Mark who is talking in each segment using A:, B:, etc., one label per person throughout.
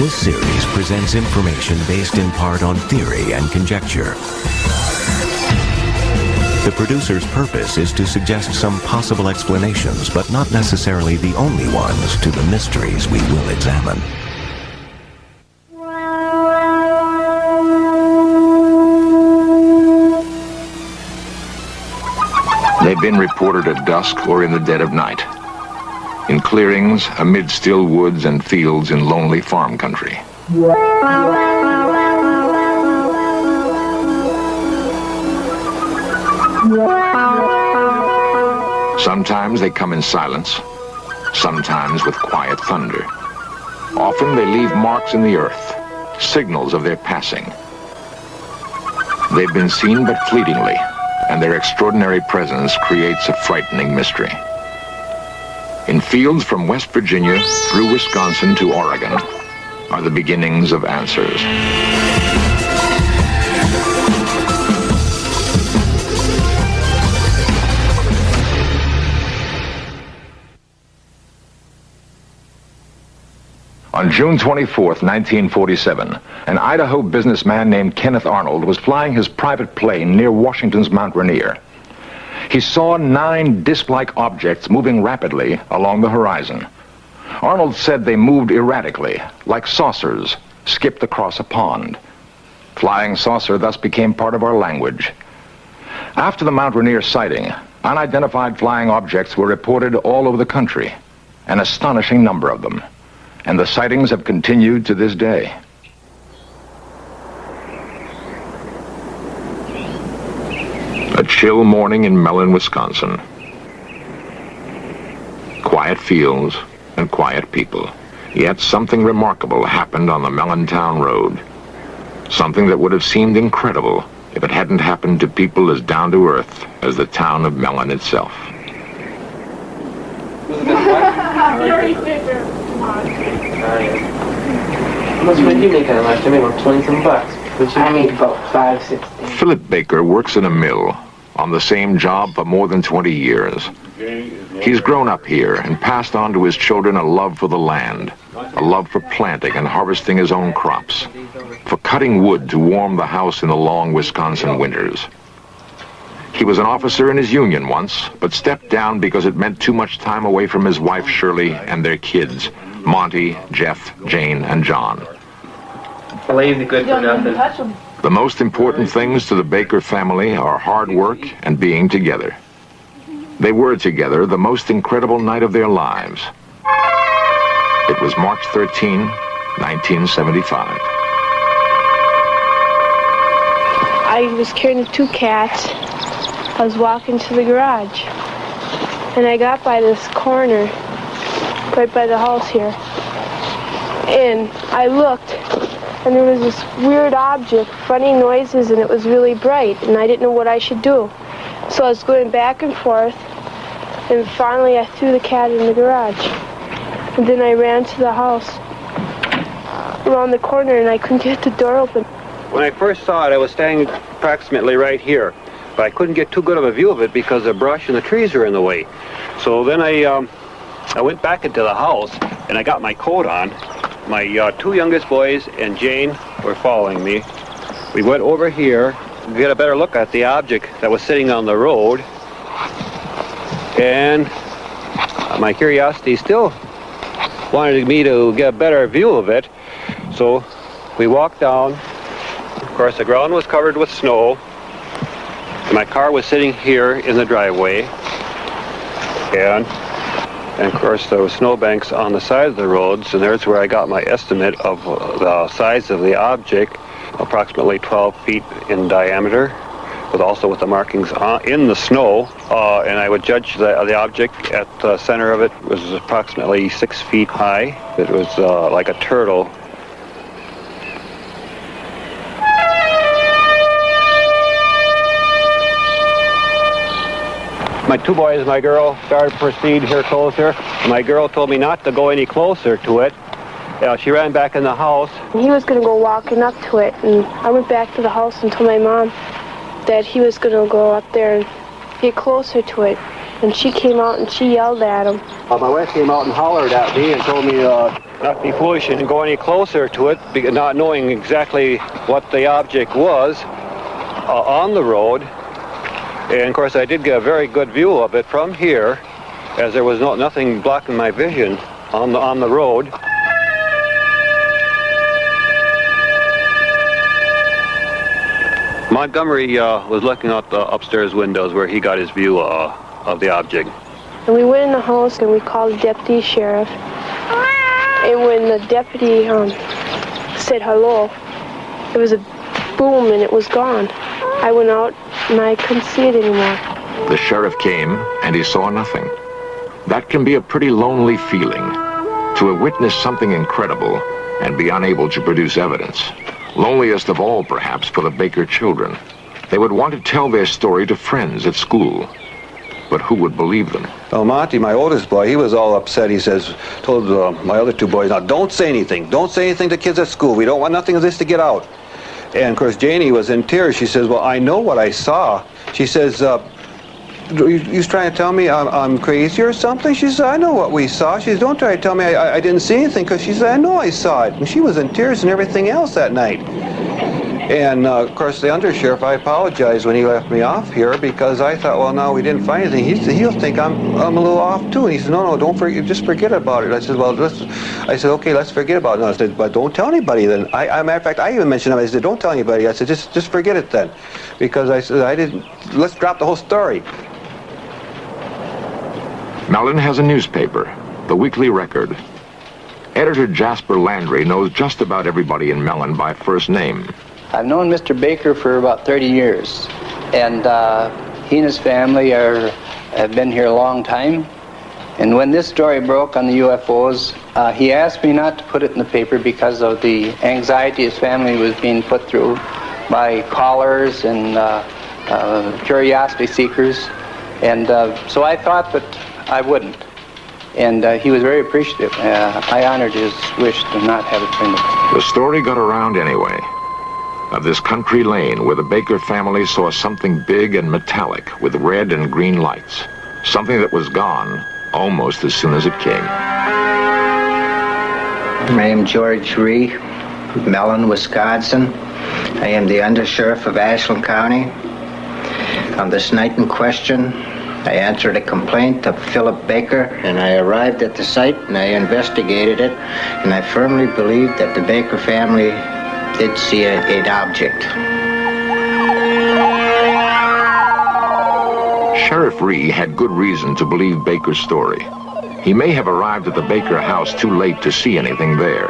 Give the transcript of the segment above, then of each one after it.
A: This series presents information based in part on theory and conjecture. The producer's purpose is to suggest some possible explanations, but not necessarily the only ones, to the mysteries we will examine.
B: They've been reported at dusk or in the dead of night, in clearings, amid still woods and fields in lonely farm country. Sometimes they come in silence, sometimes with quiet thunder. Often they leave marks in the earth, signals of their passing. They've been seen but fleetingly, and their extraordinary presence creates a frightening mystery. In fields from West Virginia through Wisconsin to Oregon are the beginnings of answers. On June 24th, 1947, an Idaho businessman named Kenneth Arnold was flying his private plane near Washington's Mount Rainier. He saw 9 disc-like objects moving rapidly along the horizon. Arnold said they moved erratically, like saucers skipped across a pond. Flying saucer thus became part of our language. After the Mount Rainier sighting, unidentified flying objects were reported all over the country, an astonishing number of them. And the sightings have continued to this day. A chill morning in Mellon, Wisconsin. Quiet fields and quiet people. Yet something remarkable happened on the Mellontown Road. Something that would have seemed incredible if it hadn't happened to people as down to earth as the town of Mellon itself.
C: How much money do you make on it last time? About 20-some bucks.
D: I make about $5.60.
B: Philip Baker works in a mill on the same job for more than 20 years. He's grown up here and passed on to his children a love for the land, a love for planting and harvesting his own crops, for cutting wood to warm the house in the long Wisconsin winters. He was an officer in his union once, but stepped down because it meant too much time away from his wife Shirley and their kids, Monty, Jeff, Jane, and John.
C: Lazy good for nothing.
B: The most important things to the Baker family are hard work and being together. They were together the most incredible night of their lives. It was March 13, 1975.
E: I was carrying 2 cats. I was walking to the garage, and I got by this corner, right by the house here, and I looked, and there was this weird object, funny noises, and it was really bright, and I didn't know what I should do. So I was going back and forth, and finally I threw the cat in the garage, and then I ran to the house around the corner, and I couldn't get the door open.
F: When I first saw it, I was standing approximately right here. But I couldn't get too good of a view of it because the brush and the trees were in the way. So then I went back into the house and I got my coat on. My 2 youngest boys and Jane were following me. We went over here to get a better look at the object that was sitting on the road. And my curiosity still wanted me to get a better view of it. So we walked down. Of course, the ground was covered with snow. My car was sitting here in the driveway, and of course there were snowbanks on the side of the roads, and there's where I got my estimate of the size of the object, approximately 12 feet in diameter, but also with the markings in the snow, and I would judge the object at the center of it was approximately 6 feet high. It was like a turtle. My 2 boys and my girl started to proceed here closer. My girl told me not to go any closer to it. She ran back in the house.
E: He was going to go walking up to it, and I went back to the house and told my mom that he was going to go up there and get closer to it. and she came out and she yelled at him.
F: My wife came out and hollered at me and told me not to be foolish and go any closer to it, not knowing exactly what the object was on the road. And of course I did get a very good view of it from here, as there was nothing blocking my vision on the road. Montgomery was looking out the upstairs windows where he got his view of the object.
E: And we went in the house and we called the deputy sheriff. And when the deputy said hello, there was a boom and it was gone. I went out and I couldn't see it anymore.
B: The sheriff came and he saw nothing. That can be a pretty lonely feeling, to have witnessed something incredible and be unable to produce evidence. Loneliest of all, perhaps, for the Baker children. They would want to tell their story to friends at school. But who would believe them?
F: Well, Monty, my oldest boy, he was all upset. He told my other two boys, now don't say anything. Don't say anything to kids at school. We don't want nothing of this to get out. And of course, Janie was in tears. She says, well, I know what I saw. She says, you trying to tell me I'm crazy or something? She said, I know what we saw. She says, don't try to tell me I didn't see anything, because she said, I know I saw it. And she was in tears and everything else that night. And of course, the undersheriff, I apologized when he left me off here, because I thought, well, no, we didn't find anything. He'll think I'm a little off too. And he said, no, don't forget, just forget about it. I said, well, okay, let's forget about it. And I said, but don't tell anybody then. Matter of fact, I even mentioned him. I said, don't tell anybody. I said, just forget it then, because I said, let's drop the whole story.
B: Mellon has a newspaper, the Weekly Record. Editor Jasper Landry knows just about everybody in Mellon by first name.
G: I've known Mr. Baker for about 30 years, and he and his family have been here a long time. And when this story broke on the UFOs, he asked me not to put it in the paper because of the anxiety his family was being put through by callers and curiosity seekers. And so I thought that I wouldn't. And he was very appreciative. I honored his wish to not have it printed.
B: The story got around anyway. Of this country lane where the Baker family saw something big and metallic with red and green lights. Something that was gone almost as soon as it came.
H: I am George Ree, Mellon, Wisconsin. I am the undersheriff of Ashland County. On this night in question, I answered a complaint of Philip Baker, and I arrived at the site and I investigated it, and I firmly believe that the Baker family did see an object.
B: Sheriff Ree had good reason to believe Baker's story. He may have arrived at the Baker house too late to see anything there.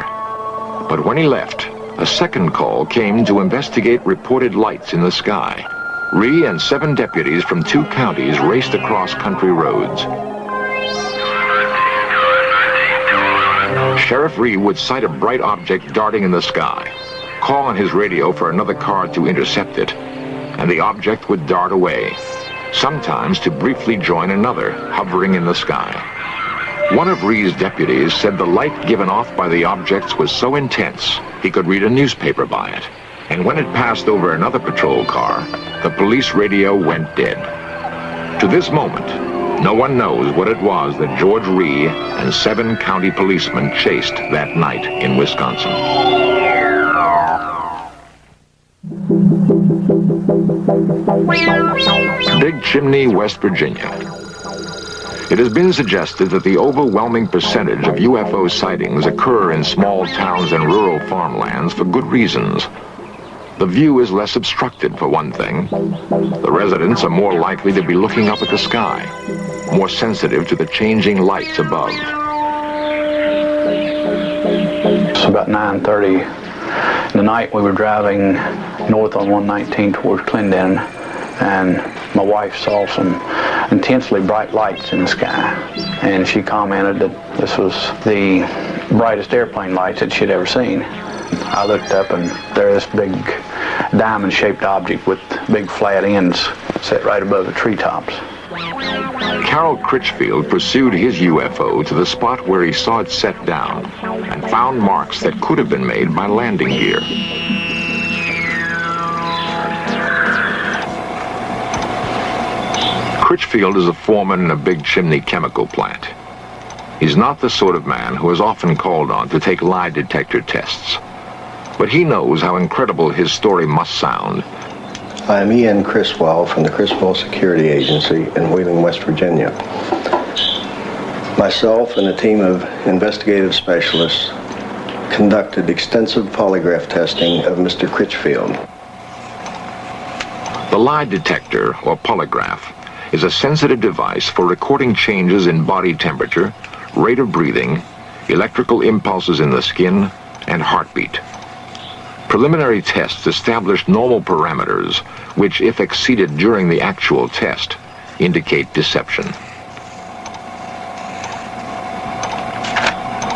B: But when he left, a second call came to investigate reported lights in the sky. Ree and 7 deputies from 2 counties raced across country roads. Sheriff Ree would sight a bright object darting in the sky, call on his radio for another car to intercept it, and the object would dart away, sometimes to briefly join another hovering in the sky. One of Ree's deputies said the light given off by the objects was so intense he could read a newspaper by it. And when it passed over another patrol car, the police radio went dead. To this moment, no one knows what it was that George Ree and 7 county policemen chased that night in Wisconsin. Big Chimney, West Virginia. It has been suggested that the overwhelming percentage of UFO sightings occur in small towns and rural farmlands for good reasons. The view is less obstructed, for one thing. The residents are more likely to be looking up at the sky, more sensitive to the changing lights above.
I: It's about 9:30 in the night. We were driving north on 119 towards Clendon, and my wife saw some intensely bright lights in the sky, and she commented that this was the brightest airplane lights that she'd ever seen. I looked up, and there's this big diamond-shaped object with big flat ends set right above the treetops.
B: Carol Critchfield pursued his UFO to the spot where he saw it set down and found marks that could have been made by landing gear. Critchfield is a foreman in a big chimney chemical plant. He's not the sort of man who is often called on to take lie detector tests. But he knows how incredible his story must sound.
J: I'm Ian Criswell from the Criswell Security Agency in Wheeling, West Virginia. Myself and a team of investigative specialists conducted extensive polygraph testing of Mr. Critchfield.
B: The lie detector, or polygraph, is a sensitive device for recording changes in body temperature, rate of breathing, electrical impulses in the skin, and heartbeat. Preliminary tests established normal parameters, which, if exceeded during the actual test, indicate deception.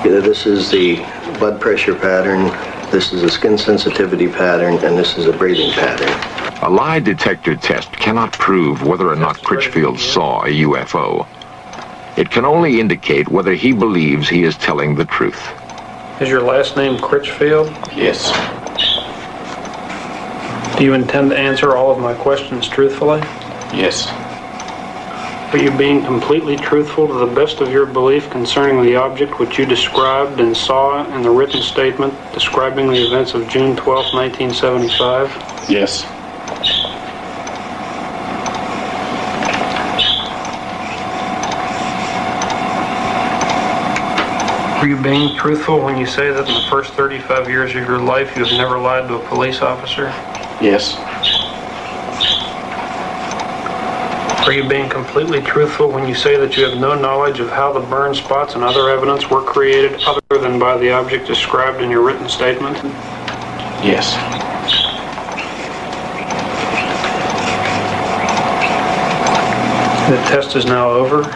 J: This is the blood pressure pattern, this is a skin sensitivity pattern, and this is a breathing pattern.
B: A lie detector test cannot prove whether or not Critchfield saw a UFO. It can only indicate whether he believes he is telling the truth.
K: Is your last name Critchfield?
J: Yes.
K: Do you intend to answer all of my questions truthfully?
J: Yes.
K: Are you being completely truthful to the best of your belief concerning the object which you described and saw in the written statement describing the events of June 12, 1975?
J: Yes.
K: Are you being truthful when you say that in the first 35 years of your life you have never lied to a police officer?
J: Yes.
K: Are you being completely truthful when you say that you have no knowledge of how the burn spots and other evidence were created other than by the object described in your written statement?
J: Yes.
K: The test is now over.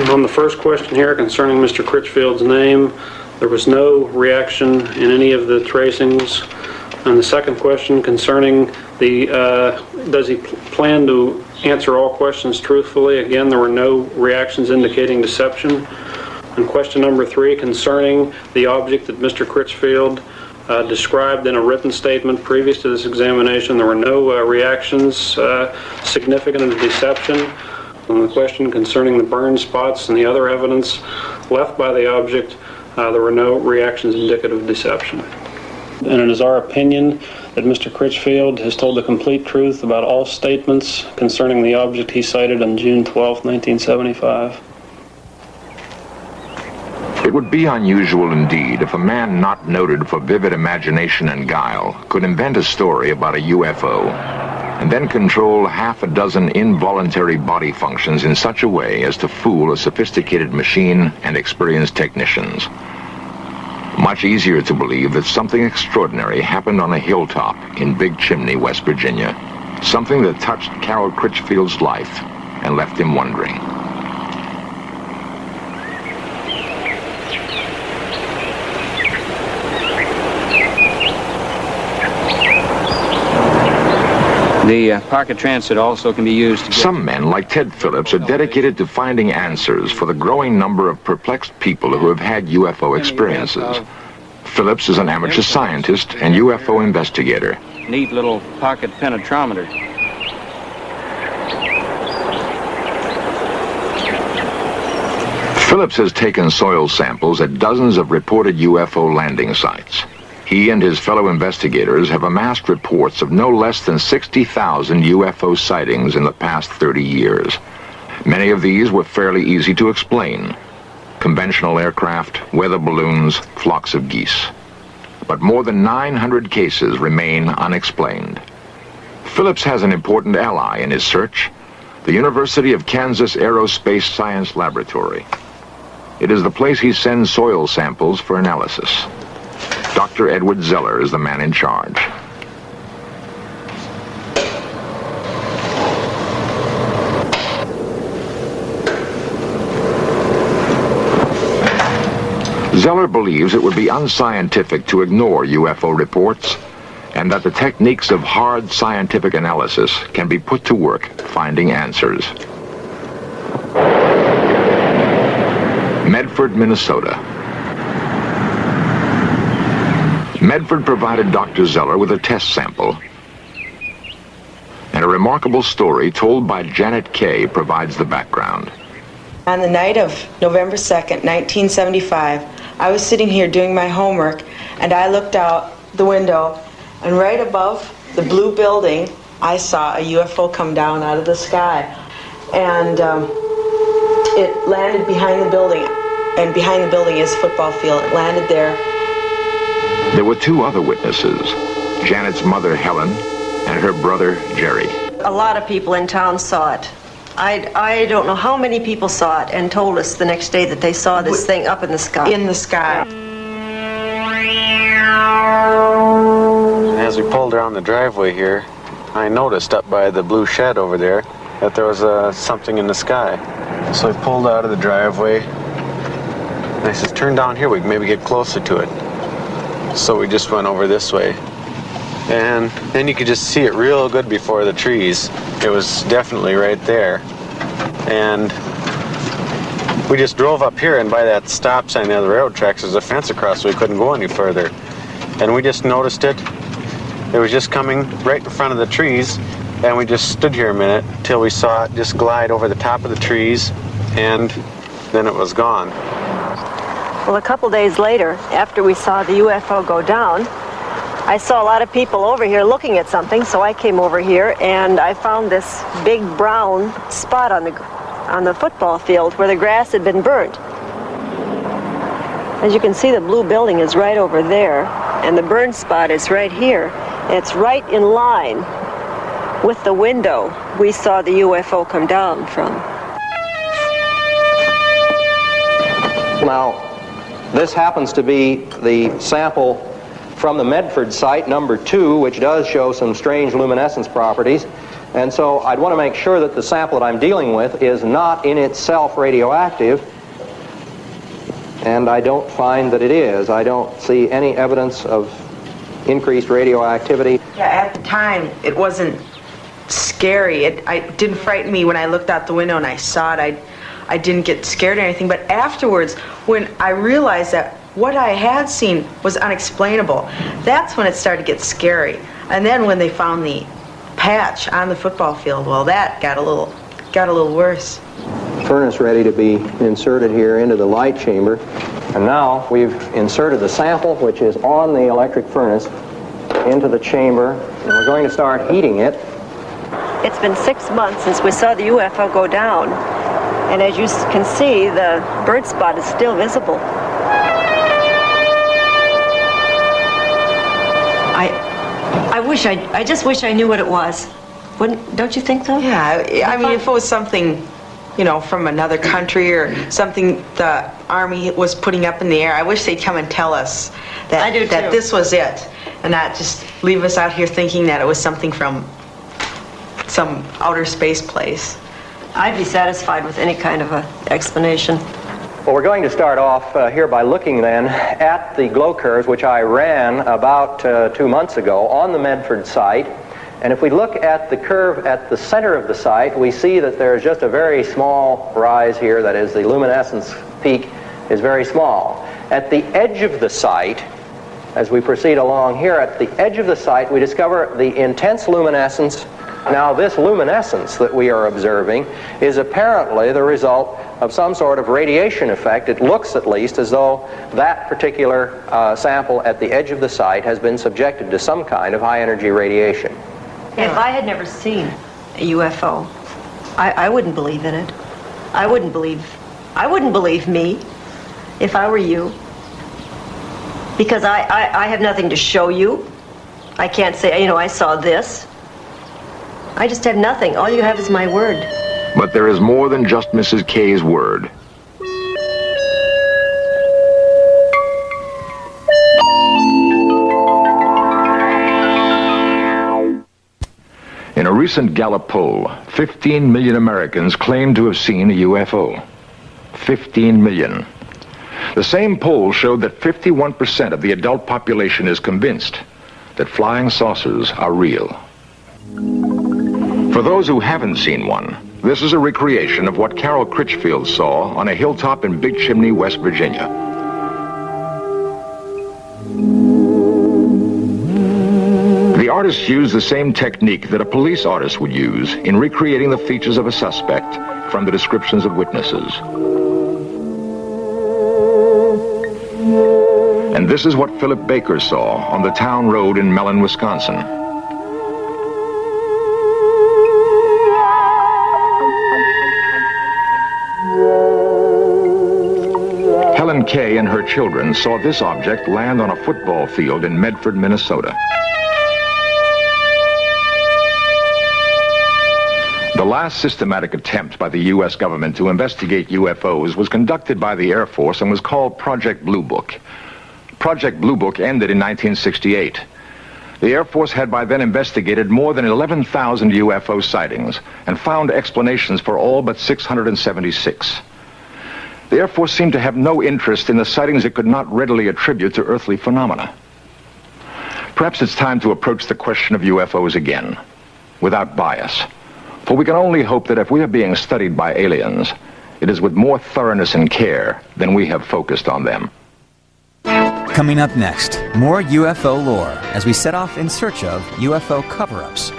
K: On the first question here concerning Mr. Critchfield's name, there was no reaction in any of the tracings. And the second question concerning the, does he plan to answer all questions truthfully? Again, there were no reactions indicating deception. And question number 3 concerning the object that Mr. Critchfield described in a written statement previous to this examination, there were no reactions significant of deception. On the question concerning the burn spots and the other evidence left by the object, there were no reactions indicative of deception. And it is our opinion that Mr. Critchfield has told the complete truth about all statements concerning the object he cited on June 12, 1975.
B: It would be unusual indeed if a man not noted for vivid imagination and guile could invent a story about a UFO and then control half a dozen involuntary body functions in such a way as to fool a sophisticated machine and experienced technicians. Much easier to believe that something extraordinary happened on a hilltop in Big Chimney, West Virginia. Something that touched Carol Critchfield's life and left him wondering.
L: The pocket transit also can be used to get...
B: Some men, like Ted Phillips, are dedicated to finding answers for the growing number of perplexed people who have had UFO experiences. Phillips is an amateur scientist and UFO investigator.
L: Neat little pocket penetrometer.
B: Phillips has taken soil samples at dozens of reported UFO landing sites. He and his fellow investigators have amassed reports of no less than 60,000 UFO sightings in the past 30 years. Many of these were fairly easy to explain. Conventional aircraft, weather balloons, flocks of geese. But more than 900 cases remain unexplained. Phillips has an important ally in his search, the University of Kansas Aerospace Science Laboratory. It is the place he sends soil samples for analysis. Dr. Edward Zeller is the man in charge. Zeller believes it would be unscientific to ignore UFO reports and that the techniques of hard scientific analysis can be put to work finding answers. Medford, Minnesota. Medford provided Dr. Zeller with a test sample. And a remarkable story told by Janet Kay provides the background.
M: On the night of November 2nd, 1975, I was sitting here doing my homework, and I looked out the window, and right above the blue building, I saw a UFO come down out of the sky. And it landed behind the building, and behind the building is a football field. It landed there.
B: There were two other witnesses, Janet's mother, Helen, and her brother, Jerry.
N: A lot of people in town saw it. I don't know how many people saw it and told us the next day that they saw this thing up in the sky.
M: In the sky.
O: As we pulled around the driveway here, I noticed up by the blue shed over there that there was something in the sky. So I pulled out of the driveway, and I said, turn down here, we can maybe get closer to it. So we just went over this way. And then you could just see it real good before the trees. It was definitely right there. And we just drove up here, and by that stop sign there, the railroad tracks, there's a fence across, so we couldn't go any further. And we just noticed it. It was just coming right in front of the trees, and we just stood here a minute till we saw it just glide over the top of the trees, and then it was gone.
N: Well, a couple days later, after we saw the UFO go down, I saw a lot of people over here looking at something, so I came over here and I found this big brown spot on the football field where the grass had been burnt. As you can see, the blue building is right over there, and the burned spot is right here. It's right in line with the window we saw the UFO come down from.
P: Now, this happens to be the sample from the Medford site, number 2, which does show some strange luminescence properties. And so I'd want to make sure that the sample that I'm dealing with is not in itself radioactive. And I don't find that it is. I don't see any evidence of increased radioactivity.
M: Yeah, at the time, it wasn't scary. It didn't frighten me when I looked out the window and I saw it. I didn't get scared or anything. But afterwards, when I realized that what I had seen was unexplainable, that's when it started to get scary. And then when they found the patch on the football field, well, that got a little worse.
P: Furnace ready to be inserted here into the light chamber. And now we've inserted the sample, which is on the electric furnace, into the chamber, and we're going to start heating it.
N: It's been 6 months since we saw the UFO go down, and as you can see, the burnt spot is still visible. I just wish I knew what it was. Don't you think so?
M: Yeah, I mean, if it was something, from another country or something the Army was putting up in the air, I wish they'd come and tell us that this was it, and not just leave us out here thinking that it was something from some outer space place.
N: I'd be satisfied with any kind of an explanation.
P: Well, we're going to start off here by looking then at the glow curves, which I ran about 2 months ago on the Medford site. And if we look at the curve at the center of the site, we see that there's just a very small rise here. That is, the luminescence peak is very small. At the edge of the site, as we proceed along here, at the edge of the site, we discover the intense luminescence. Now, this luminescence that we are observing is apparently the result of some sort of radiation effect. It looks, at least, as though that particular sample at the edge of the site has been subjected to some kind of high-energy radiation.
N: If I had never seen a UFO, I wouldn't believe in it. I wouldn't believe me if I were you. Because I have nothing to show you. I can't say, I saw this. I just have nothing. All you have is my word.
B: But there is more than just Mrs. Kay's word. In a recent Gallup poll, 15 million Americans claim to have seen a UFO. 15 million. The same poll showed that 51% of the adult population is convinced that flying saucers are real. For those who haven't seen one, this is a recreation of what Carol Critchfield saw on a hilltop in Big Chimney, West Virginia. artists used the same technique that a police artist would use in recreating the features of a suspect from the descriptions of witnesses. And this is what Philip Baker saw on the town road in Mellon, Wisconsin. Helen Kay and her children saw this object land on a football field in Medford, Minnesota. The last systematic attempt by the U.S. government to investigate UFOs was conducted by the Air Force and was called Project Blue Book. Project Blue Book ended in 1968. The Air Force had by then investigated more than 11,000 UFO sightings and found explanations for all but 676. The Air Force seemed to have no interest in the sightings it could not readily attribute to earthly phenomena. Perhaps it's time to approach the question of UFOs again, without bias. For we can only hope that if we are being studied by aliens, it is with more thoroughness and care than we have focused on them.
Q: Coming up next, more UFO lore as we set off in search of UFO cover-ups.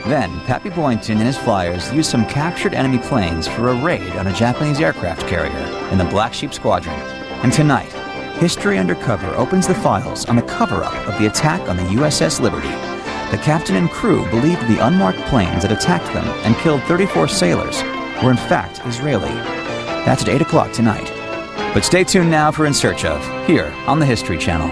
Q: Then, Pappy Boynton and his flyers used some captured enemy planes for a raid on a Japanese aircraft carrier in the Black Sheep Squadron. And tonight, History Undercover opens the files on the cover-up of the attack on the USS Liberty. The captain and crew believed the unmarked planes that attacked them and killed 34 sailors were in fact Israeli. That's at 8 o'clock tonight. But stay tuned now for In Search Of, here on the History Channel.